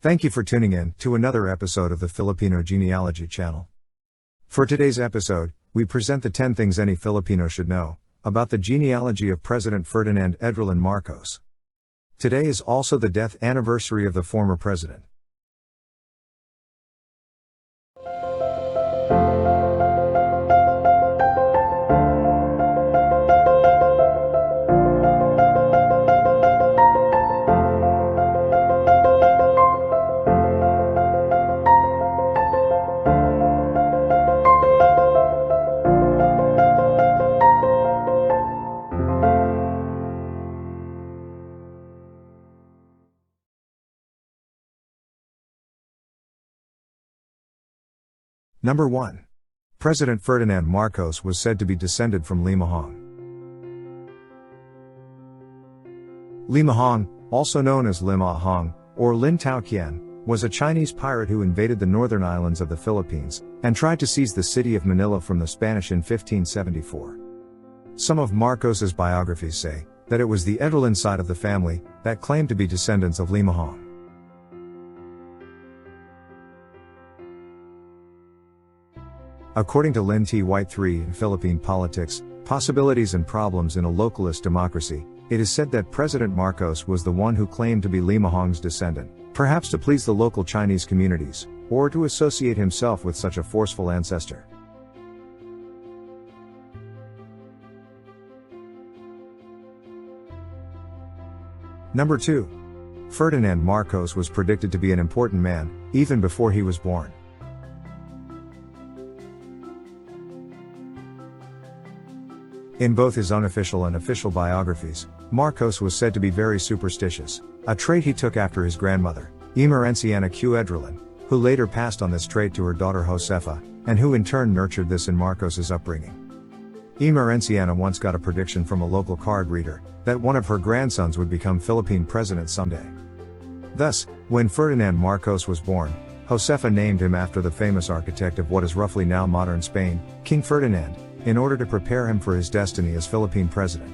Thank you for tuning in to another episode of the Filipino Genealogy channel. For today's episode, we present the 10 things any Filipino should know about the genealogy of President Ferdinand Edralin Marcos. Today is also the death anniversary of the former president. Number 1. President Ferdinand Marcos was said to be descended from Limahong. Limahong, also known as Limahong, or Lin Taoqian, was a Chinese pirate who invaded the northern islands of the Philippines, and tried to seize the city of Manila from the Spanish in 1574. Some of Marcos's biographies say that it was the Edralin side of the family that claimed to be descendants of Limahong. According to Lin Taoqian in Philippine Politics, Possibilities and Problems in a Localist Democracy, it is said that President Marcos was the one who claimed to be Limahong's descendant, perhaps to please the local Chinese communities, or to associate himself with such a forceful ancestor. Number 2. Ferdinand Marcos was predicted to be an important man, even before he was born. In both his unofficial and official biographies, Marcos was said to be very superstitious, a trait he took after his grandmother, Edralins Edralin, who later passed on this trait to her daughter Josefa, and who in turn nurtured this in Marcos's upbringing. Edralins once got a prediction from a local card reader that one of her grandsons would become Philippine president someday. Thus, when Ferdinand Marcos was born, Josefa named him after the famous architect of what is roughly now modern Spain, King Ferdinand, in order to prepare him for his destiny as Philippine president.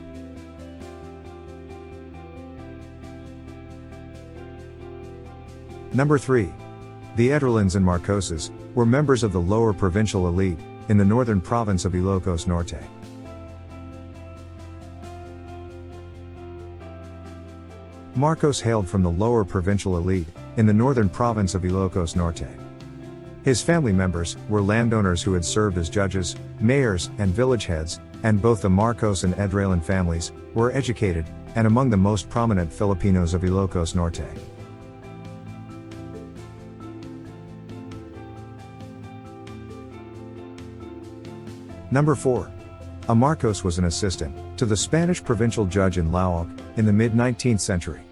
Number 3. The Edralins and Marcoses were members of the lower provincial elite in the northern province of Ilocos Norte. Marcos hailed from the lower provincial elite in the northern province of Ilocos Norte. His family members were landowners who had served as judges, mayors, and village heads, and both the Marcos and Edralin families were educated and among the most prominent Filipinos of Ilocos Norte. Number 4. A Marcos was an assistant to the Spanish provincial judge in Laoag in the mid-19th century.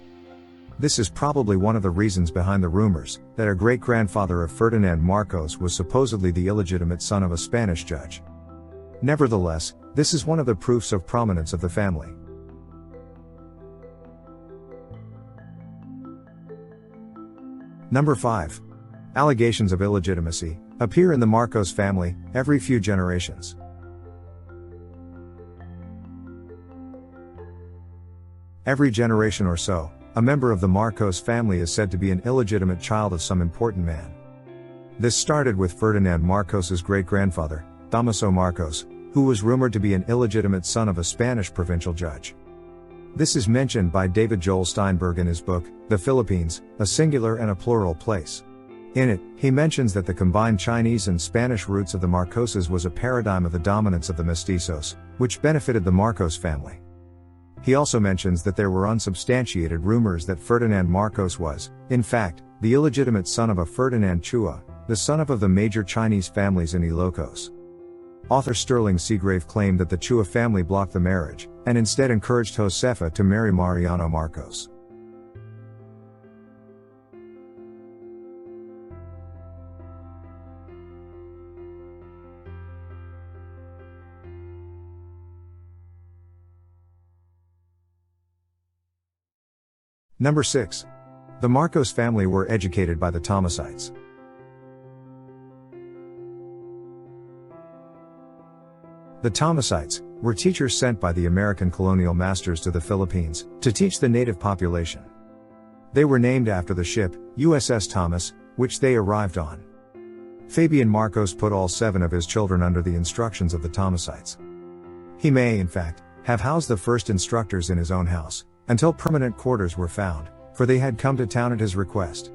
This is probably one of the reasons behind the rumors that a great-grandfather of Ferdinand Marcos was supposedly the illegitimate son of a Spanish judge. Nevertheless, this is one of the proofs of prominence of the family. Number 5. Allegations of illegitimacy appear in the Marcos family every few generations. Every generation or so, a member of the Marcos family is said to be an illegitimate child of some important man. This started with Ferdinand Marcos's great-grandfather, Thomasites Marcos, who was rumored to be an illegitimate son of a Spanish provincial judge. This is mentioned by David Joel Steinberg in his book, The Philippines, a Singular and a Plural Place. In it, he mentions that the combined Chinese and Spanish roots of the Marcoses was a paradigm of the dominance of the mestizos, which benefited the Marcos family. He also mentions that there were unsubstantiated rumors that Ferdinand Marcos was, in fact, the illegitimate son of a Ferdinand Chua, the son of the major Chinese families in Ilocos. Author Sterling Seagrave claimed that the Chua family blocked the marriage, and instead encouraged Josefa to marry Mariano Marcos. Number 6. The Marcos family were educated by the Thomasites. The Thomasites were teachers sent by the American colonial masters to the Philippines to teach the native population. They were named after the ship, USS Thomas, which they arrived on. Fabian Marcos put all 7 of his children under the instructions of the Thomasites. He may, in fact, have housed the first instructors in his own house, until permanent quarters were found, for they had come to town at his request.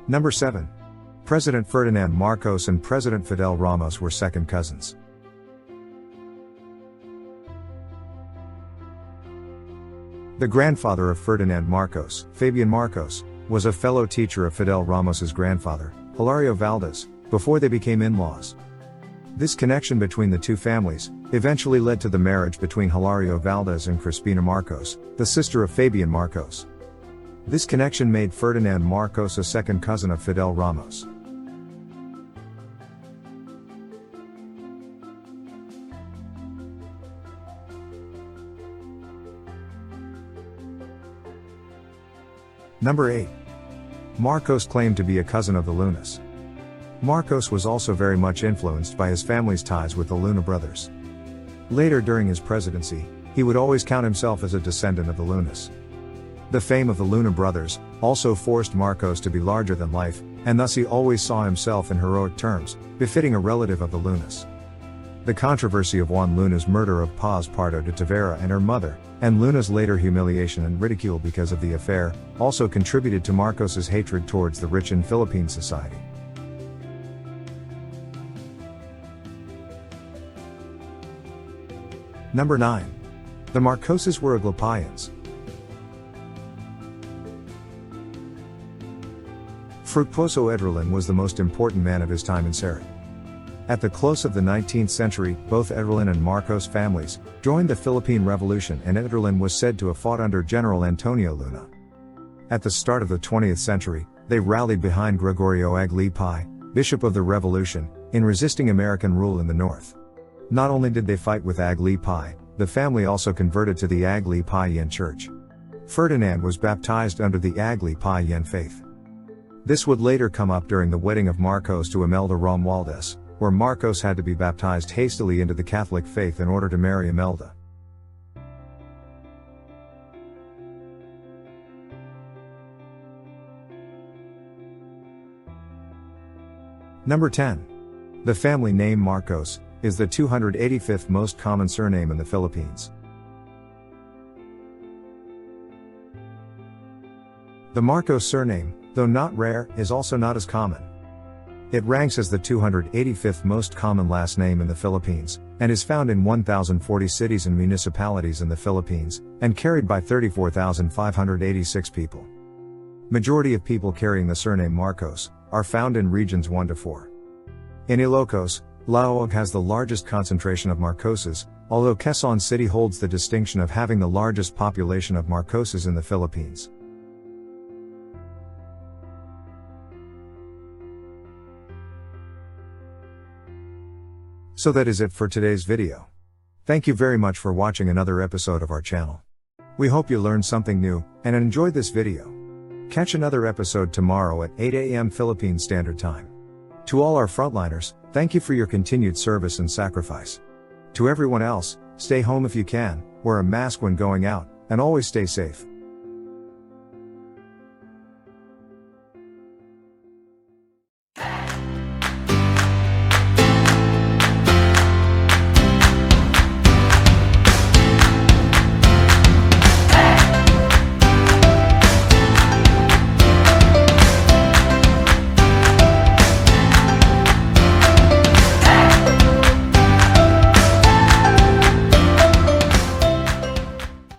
Number 7. President Ferdinand Marcos and President Fidel Ramos were second cousins. The grandfather of Ferdinand Marcos, Fabian Marcos, was a fellow teacher of Fidel Ramos's grandfather, Hilario Valdez, before they became in-laws. This connection between the two families eventually led to the marriage between Hilario Valdez and Crispina Marcos, the sister of Fabian Marcos. This connection made Ferdinand Marcos a second cousin of Fidel Ramos. Number 8. Marcos claimed to be a cousin of the Lunas. Marcos was also very much influenced by his family's ties with the Luna brothers. Later during his presidency, he would always count himself as a descendant of the Lunas. The fame of the Luna brothers also forced Marcos to be larger than life, and thus he always saw himself in heroic terms, befitting a relative of the Lunas. The controversy of Juan Luna's murder of Paz Pardo de Tavera and her mother, and Luna's later humiliation and ridicule because of the affair, also contributed to Marcos's hatred towards the rich in Philippine society. Number 9. The Marcoses were Aglipayans. Fructuoso Edralin was the most important man of his time in Seri. At the close of the 19th century, both Edralin and Marcos families joined the Philippine Revolution, and Edralin was said to have fought under General Antonio Luna. At the start of the 20th century, they rallied behind Gregorio Aglipay, Bishop of the Revolution, in resisting American rule in the north. Not only did they fight with Aglipay, the family also converted to the Aglipayan Church. Ferdinand was baptized under the Aglipayan faith. This would later come up during the wedding of Marcos to Imelda Romualdez, where Marcos had to be baptized hastily into the Catholic faith in order to marry Imelda. Number 10. The family name Marcos is the 285th most common surname in the Philippines. The Marcos surname, though not rare, is also not as common. It ranks as the 285th most common last name in the Philippines, and is found in 1,040 cities and municipalities in the Philippines, and carried by 34,586 people. Majority of people carrying the surname Marcos are found in regions 1 to 4. In Ilocos, Laoag has the largest concentration of Marcoses, although Quezon City holds the distinction of having the largest population of Marcoses in the Philippines. So that is it for today's video. Thank you very much for watching another episode of our channel. We hope you learned something new, and enjoyed this video. Catch another episode tomorrow at 8 a.m. Philippine Standard Time. To all our frontliners, thank you for your continued service and sacrifice. To everyone else, stay home if you can, wear a mask when going out, and always stay safe.